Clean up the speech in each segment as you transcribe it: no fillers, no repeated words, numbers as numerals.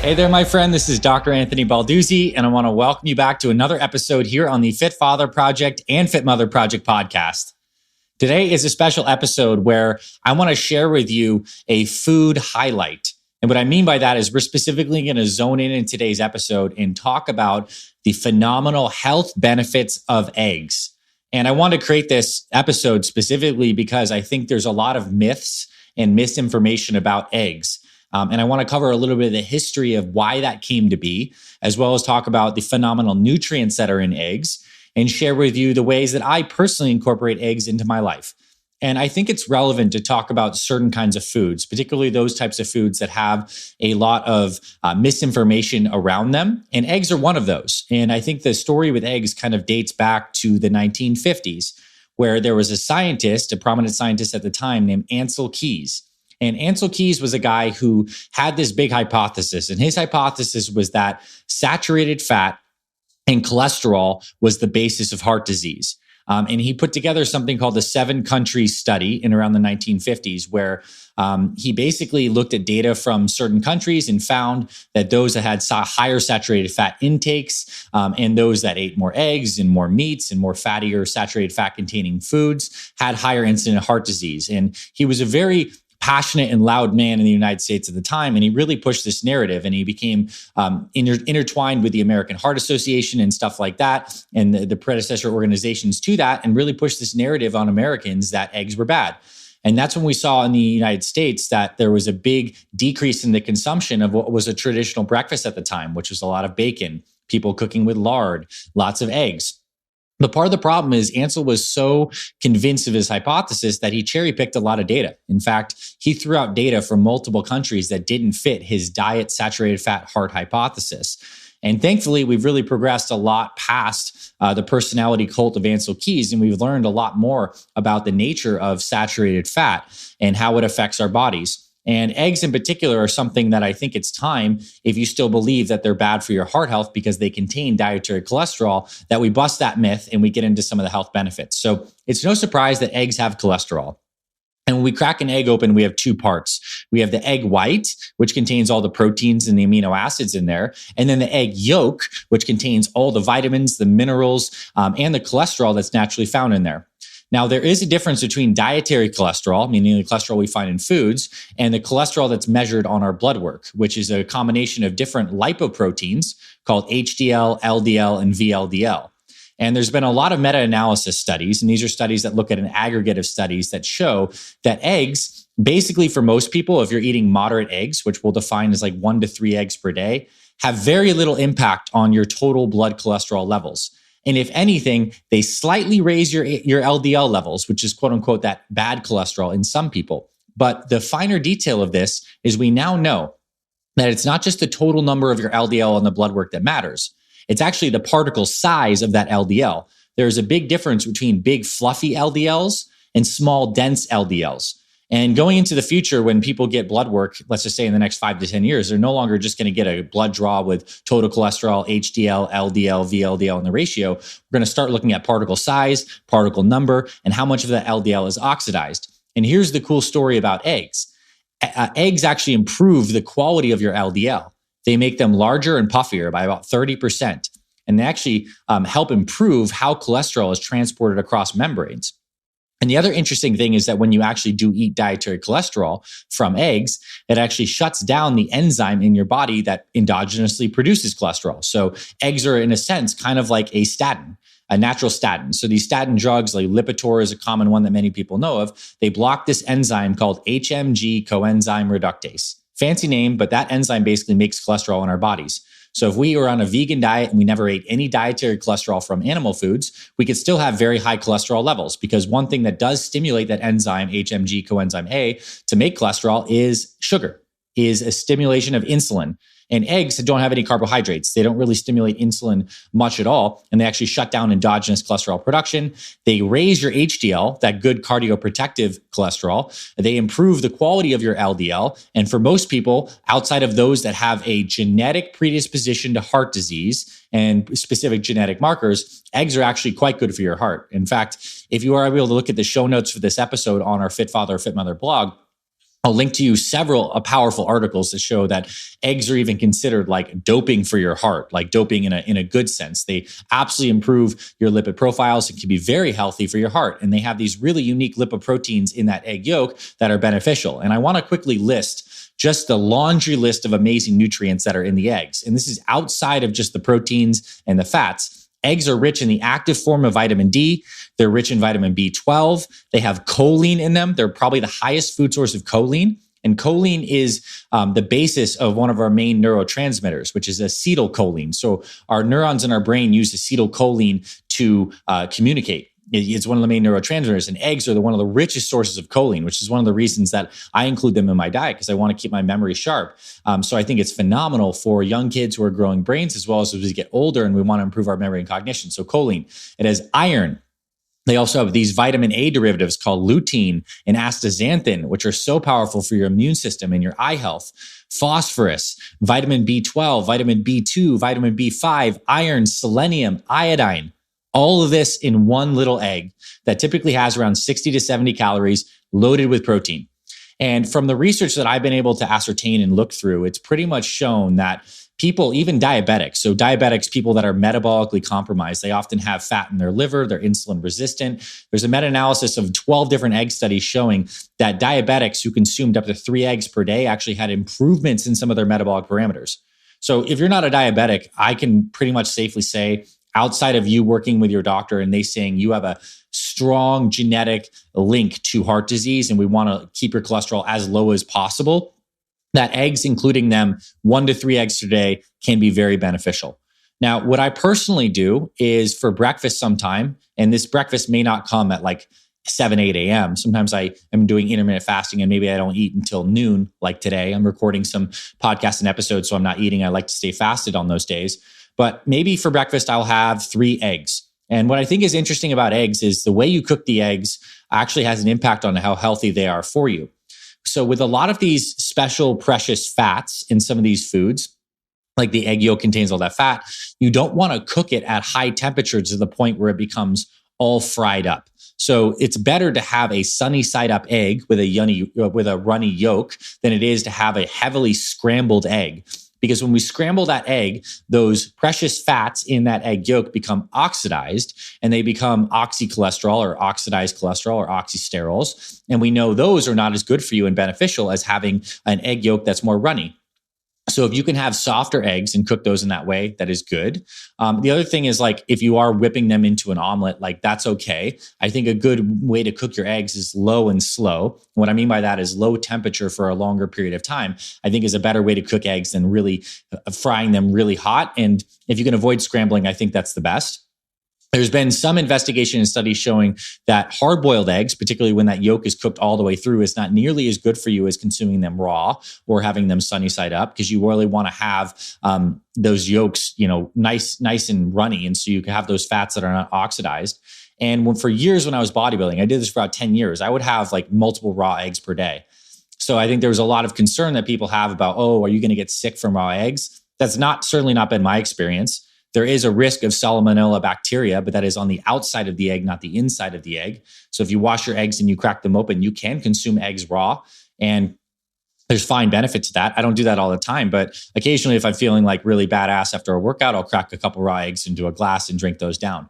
Hey there, my friend. This is Dr. Anthony Balduzzi, and I want to welcome you back to another episode here on the Fit Father Project and Fit Mother Project podcast. Today is a special episode where I want to share with you a food highlight. And what I mean by that is we're specifically going to zone in today's episode and talk about the phenomenal health benefits of eggs. And I want to create this episode specifically because I think there's a lot of myths and misinformation about eggs. And I want to cover a little bit of the history of why that came to be, as well as talk about the phenomenal nutrients that are in eggs and share with you the ways that I personally incorporate eggs into my life. And I think it's relevant to talk about certain kinds of foods, particularly those types of foods that have a lot of misinformation around them. And eggs are one of those. And I think the story with eggs kind of dates back to the 1950s, where there was a scientist, a prominent scientist at the time named Ancel Keys. And Ancel Keys was a guy who had this big hypothesis. And his hypothesis was that saturated fat and cholesterol was the basis of heart disease. And he put together something called the 7-country study in around the 1950s, where he basically looked at data from certain countries and found that those that had higher saturated fat intakes and those that ate more eggs and more meats and more fatty or saturated fat containing foods had higher incidence of heart disease. And he was a very passionate and loud man in the United States at the time. And he really pushed this narrative, and he became intertwined with the American Heart Association and stuff like that, and the predecessor organizations to that, and really pushed this narrative on Americans that eggs were bad. And that's when we saw in the United States that there was a big decrease in the consumption of what was a traditional breakfast at the time, which was a lot of bacon, people cooking with lard, lots of eggs. But part of the problem is Ancel was so convinced of his hypothesis that he cherry-picked a lot of data. In fact, he threw out data from multiple countries that didn't fit his diet saturated fat heart hypothesis. And thankfully, we've really progressed a lot past the personality cult of Ancel Keys, and we've learned a lot more about the nature of saturated fat and how it affects our bodies. And eggs in particular are something that I think it's time, if you still believe that they're bad for your heart health because they contain dietary cholesterol, that we bust that myth and we get into some of the health benefits. So it's no surprise that eggs have cholesterol. And when we crack an egg open, we have two parts. We have the egg white, which contains all the proteins and the amino acids in there. And then the egg yolk, which contains all the vitamins, the minerals, and the cholesterol that's naturally found in there. Now, there is a difference between dietary cholesterol, meaning the cholesterol we find in foods, and the cholesterol that's measured on our blood work, which is a combination of different lipoproteins called HDL, LDL, and VLDL. And there's been a lot of meta-analysis studies, and these are studies that look at an aggregate of studies that show that eggs, basically for most people, if you're eating moderate eggs, which we'll define as like 1 to 3 eggs per day, have very little impact on your total blood cholesterol levels. And if anything, they slightly raise your LDL levels, which is quote unquote that bad cholesterol in some people. But the finer detail of this is we now know that it's not just the total number of your LDL on the blood work that matters. It's actually the particle size of that LDL. There's a big difference between big fluffy LDLs and small dense LDLs. And going into the future, when people get blood work, let's just say in the next 5 to 10 years, they're no longer just going to get a blood draw with total cholesterol, HDL, LDL, VLDL, and the ratio. We're going to start looking at particle size, particle number, and how much of that LDL is oxidized. And here's the cool story about eggs. Eggs actually improve the quality of your LDL. They make them larger and puffier by about 30%. And they actually help improve how cholesterol is transported across membranes. And the other interesting thing is that when you actually do eat dietary cholesterol from eggs, it actually shuts down the enzyme in your body that endogenously produces cholesterol. So eggs are, in a sense, kind of like a statin, a natural statin. So these statin drugs, like Lipitor is a common one that many people know of. They block this enzyme called HMG coenzyme reductase. Fancy name, but that enzyme basically makes cholesterol in our bodies. So if we were on a vegan diet and we never ate any dietary cholesterol from animal foods, we could still have very high cholesterol levels, because one thing that does stimulate that enzyme, HMG coenzyme A, to make cholesterol is sugar, is a stimulation of insulin. And eggs don't have any carbohydrates. They don't really stimulate insulin much at all. And they actually shut down endogenous cholesterol production. They raise your HDL, that good cardioprotective cholesterol. They improve the quality of your LDL. And for most people, outside of those that have a genetic predisposition to heart disease and specific genetic markers, eggs are actually quite good for your heart. In fact, if you are able to look at the show notes for this episode on our Fit Father, Fit Mother blog, I'll link to you several powerful articles that show that eggs are even considered like doping for your heart, like doping in a good sense. They absolutely improve your lipid profiles. It can be very healthy for your heart. And they have these really unique lipoproteins in that egg yolk that are beneficial. And I want to quickly list just the laundry list of amazing nutrients that are in the eggs. And this is outside of just the proteins and the fats. Eggs are rich in the active form of vitamin D. They're rich in vitamin B12. They have choline in them. They're probably the highest food source of choline. And choline is the basis of one of our main neurotransmitters, which is acetylcholine. So our neurons in our brain use acetylcholine to communicate. It's one of the main neurotransmitters, and eggs are one of the richest sources of choline, which is one of the reasons that I include them in my diet because I want to keep my memory sharp. So I think it's phenomenal for young kids who are growing brains as well as we get older and we want to improve our memory and cognition. So choline. It has iron. They also have these vitamin A derivatives called lutein and astaxanthin, which are so powerful for your immune system and your eye health. Phosphorus, vitamin B12, vitamin B2, vitamin B5, iron, selenium, iodine. All of this in one little egg that typically has around 60 to 70 calories loaded with protein. And from the research that I've been able to ascertain and look through, it's pretty much shown that people, even diabetics, so diabetics, people that are metabolically compromised, they often have fat in their liver, they're insulin resistant. There's a meta-analysis of 12 different egg studies showing that diabetics who consumed up to 3 eggs per day actually had improvements in some of their metabolic parameters. So if you're not a diabetic, I can pretty much safely say, outside of you working with your doctor and they saying you have a strong genetic link to heart disease and we want to keep your cholesterol as low as possible, that eggs, including them 1 to 3 eggs a day, can be very beneficial. Now, what I personally do is for breakfast sometime, and this breakfast may not come at like 7, 8 a.m. Sometimes I am doing intermittent fasting and maybe I don't eat until noon, like today. I'm recording some podcasts and episodes, so I'm not eating. I like to stay fasted on those days. But maybe for breakfast, I'll have 3 eggs. And what I think is interesting about eggs is the way you cook the eggs actually has an impact on how healthy they are for you. So with a lot of these special precious fats in some of these foods, like the egg yolk contains all that fat, you don't want to cook it at high temperatures to the point where it becomes all fried up. So it's better to have a sunny side up egg with a runny yolk than it is to have a heavily scrambled egg. Because when we scramble that egg, those precious fats in that egg yolk become oxidized and they become oxycholesterol or oxidized cholesterol or oxysterols. And we know those are not as good for you and beneficial as having an egg yolk that's more runny. So if you can have softer eggs and cook those in that way, that is good. The other thing is like if you are whipping them into an omelet, like that's okay. I think a good way to cook your eggs is low and slow. What I mean by that is low temperature for a longer period of time, I think is a better way to cook eggs than really frying them really hot. And if you can avoid scrambling, I think that's the best. There's been some investigation and studies showing that hard-boiled eggs, particularly when that yolk is cooked all the way through, is not nearly as good for you as consuming them raw or having them sunny side up, because you really want to have those yolks, nice and runny, and so you can have those fats that are not oxidized. And for years when I was bodybuilding, I did this for about 10 years. I would have like multiple raw eggs per day. So I think there was a lot of concern that people have about, are you going to get sick from raw eggs? That's certainly not been my experience. There is a risk of salmonella bacteria, but that is on the outside of the egg, not the inside of the egg. So if you wash your eggs and you crack them open, you can consume eggs raw, and there's fine benefit to that. I don't do that all the time, but occasionally if I'm feeling like really badass after a workout, I'll crack a couple raw eggs into a glass and drink those down.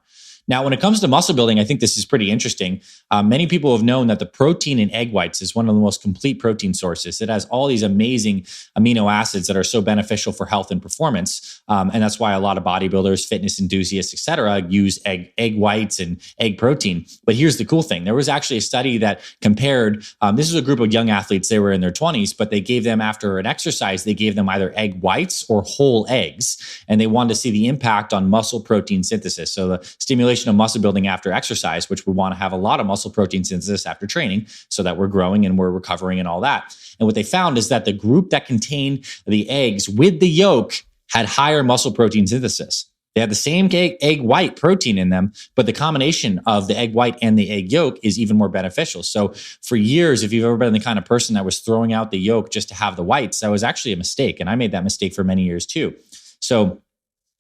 Now, when it comes to muscle building, I think this is pretty interesting. Many people have known that the protein in egg whites is one of the most complete protein sources. It has all these amazing amino acids that are so beneficial for health and performance. And that's why a lot of bodybuilders, fitness enthusiasts, et cetera, use egg whites and egg protein. But here's the cool thing. There was actually a study that compared, this is a group of young athletes, they were in their 20s, but they gave them, after an exercise, they gave them either egg whites or whole eggs. And they wanted to see the impact on muscle protein synthesis. So the stimulation of muscle building after exercise, which we want to have a lot of muscle protein synthesis after training so that we're growing and we're recovering and all that. And what they found is that the group that contained the eggs with the yolk had higher muscle protein synthesis. They had the same egg white protein in them, but the combination of the egg white and the egg yolk is even more beneficial. So for years, if you've ever been the kind of person that was throwing out the yolk just to have the whites, that was actually a mistake. And I made that mistake for many years too. So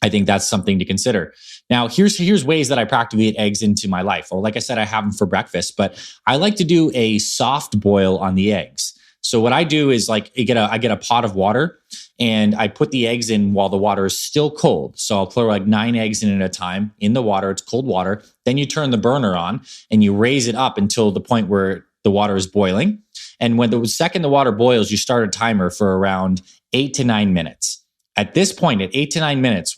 I think that's something to consider. Now, here's ways that I practically eat eggs into my life. Well, like I said, I have them for breakfast, but I like to do a soft boil on the eggs. So what I do is like I get a pot of water and I put the eggs in while the water is still cold. So I'll throw like 9 eggs in at a time in the water. It's cold water. Then you turn the burner on and you raise it up until the point where the water is boiling. And when the second the water boils, you start a timer for around 8 to 9 minutes. At this point, at 8 to 9 minutes,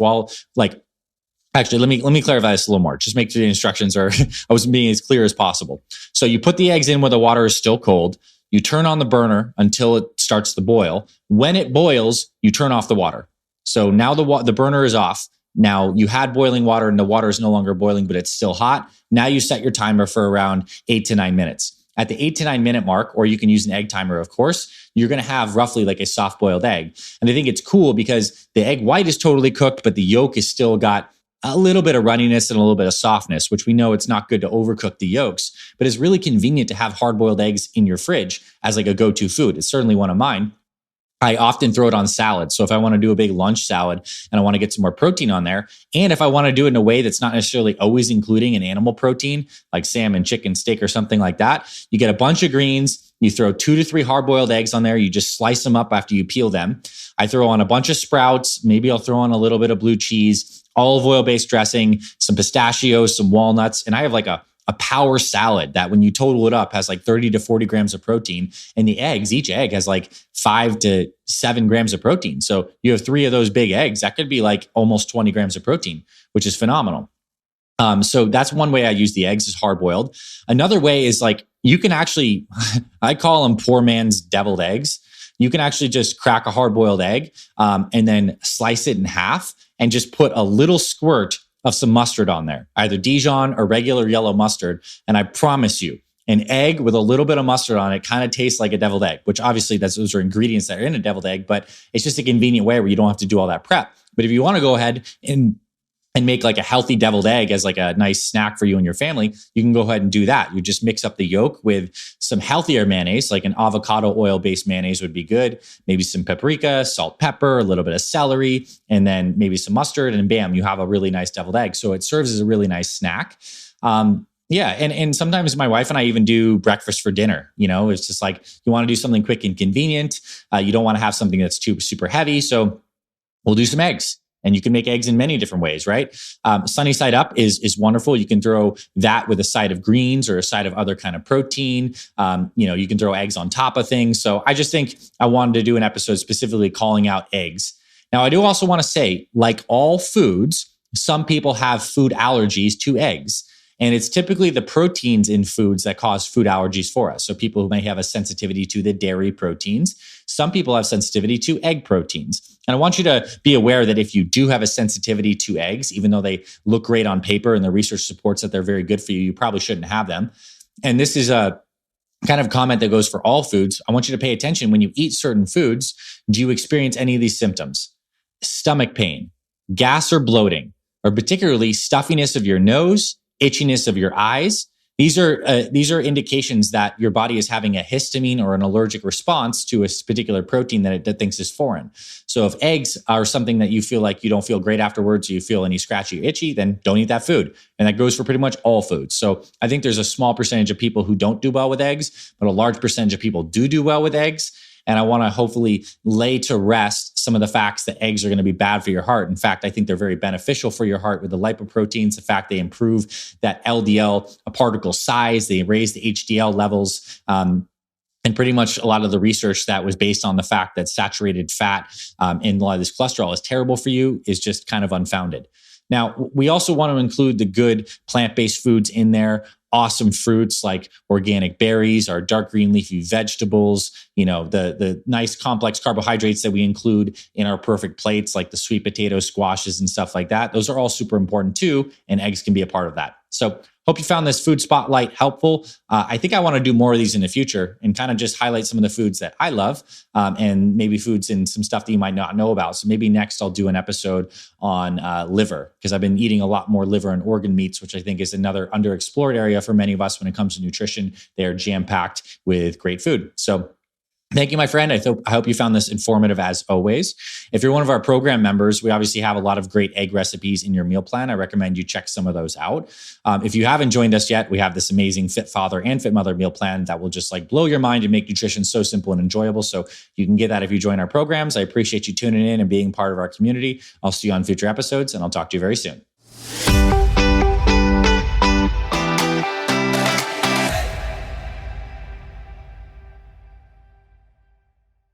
actually, let me clarify this a little more. Just make sure the instructions are I was being as clear as possible. So you put the eggs in where the water is still cold. You turn on the burner until it starts to boil. When it boils, you turn off the water. So now the burner is off. Now you had boiling water and the water is no longer boiling, but it's still hot. Now you set your timer for around 8 to 9 minutes. At the 8 to 9 minute mark, or you can use an egg timer, of course, you're going to have roughly like a soft boiled egg. And I think it's cool because the egg white is totally cooked, but the yolk is still got a little bit of runniness and a little bit of softness, which we know it's not good to overcook the yolks, but it's really convenient to have hard-boiled eggs in your fridge as like a go-to food. It's certainly one of mine. I often throw it on salad. So if I want to do a big lunch salad and I want to get some more protein on there, and if I want to do it in a way that's not necessarily always including an animal protein, like salmon, chicken, steak, or something like that, you get a bunch of greens, you throw 2 to 3 hard-boiled eggs on there, you just slice them up after you peel them. I throw on a bunch of sprouts, maybe I'll throw on a little bit of blue cheese, olive oil-based dressing, some pistachios, some walnuts, and I have like a power salad that when you total it up has like 30 to 40 grams of protein. And the eggs, each egg has like 5 to 7 grams of protein. So you have 3 of those big eggs. That could be like almost 20 grams of protein, which is phenomenal. So that's one way I use the eggs is hard boiled. Another way is like you can actually, I call them poor man's deviled eggs. You can actually just crack a hard boiled egg and then slice it in half and just put a little squirt of some mustard on there, either Dijon or regular yellow mustard. And I promise you, an egg with a little bit of mustard on it kind of tastes like a deviled egg, which obviously those are ingredients that are in a deviled egg, but it's just a convenient way where you don't have to do all that prep. But if you want to go ahead and make like a healthy deviled egg as like a nice snack for you and your family, you can go ahead and do that. You just mix up the yolk with some healthier mayonnaise, like an avocado oil-based mayonnaise would be good. Maybe some paprika, salt, pepper, a little bit of celery, and then maybe some mustard, and bam, you have a really nice deviled egg. So it serves as a really nice snack. And sometimes my wife and I even do breakfast for dinner. You know, it's just like you want to do something quick and convenient. You don't want to have something that's too super heavy. So we'll do some eggs. And you can make eggs in many different ways, right? Sunny side up is wonderful. You can throw that with a side of greens or a side of other kind of protein. You can throw eggs on top of things. So I just think I wanted to do an episode specifically calling out eggs. Now, I do also want to say, like all foods, some people have food allergies to eggs. And it's typically the proteins in foods that cause food allergies for us. So people who may have a sensitivity to the dairy proteins. Some people have sensitivity to egg proteins. And I want you to be aware that if you do have a sensitivity to eggs, even though they look great on paper and the research supports that they're very good for you, you probably shouldn't have them. And this is a kind of comment that goes for all foods. I want you to pay attention when you eat certain foods. Do you experience any of these symptoms? Stomach pain, gas or bloating, or particularly stuffiness of your nose, itchiness of your eyes. These are indications that your body is having a histamine or an allergic response to a particular protein that it thinks is foreign. So if eggs are something that you feel like you don't feel great afterwards, or you feel any scratchy or itchy, then don't eat that food. And that goes for pretty much all foods. So I think there's a small percentage of people who don't do well with eggs, but a large percentage of people do well with eggs. And I want to hopefully lay to rest some of the facts that eggs are going to be bad for your heart. In fact, I think they're very beneficial for your heart with the lipoproteins. The fact they improve that LDL particle size, they raise the HDL levels. And pretty much a lot of the research that was based on the fact that saturated fat and a lot of this cholesterol is terrible for you is just kind of unfounded. Now, we also want to include the good plant-based foods in there. Awesome fruits like organic berries, our dark green leafy vegetables, the nice complex carbohydrates that we include in our perfect plates, like the sweet potato squashes and stuff like that. Those are all super important too, and eggs can be a part of that. So hope you found this food spotlight helpful. I think I want to do more of these in the future and kind of just highlight some of the foods that I love and maybe foods and some stuff that you might not know about. So maybe next I'll do an episode on liver, because I've been eating a lot more liver and organ meats, which I think is another underexplored area for many of us when it comes to nutrition. They are jam-packed with great food. So Thank you, my friend. I hope you found this informative as always. If you're one of our program members, we obviously have a lot of great egg recipes in your meal plan. I recommend you check some of those out. If you haven't joined us yet, we have this amazing Fit Father and Fit Mother meal plan that will just like blow your mind and make nutrition so simple and enjoyable. So you can get that if you join our programs. I appreciate you tuning in and being part of our community. I'll see you on future episodes, and I'll talk to you very soon.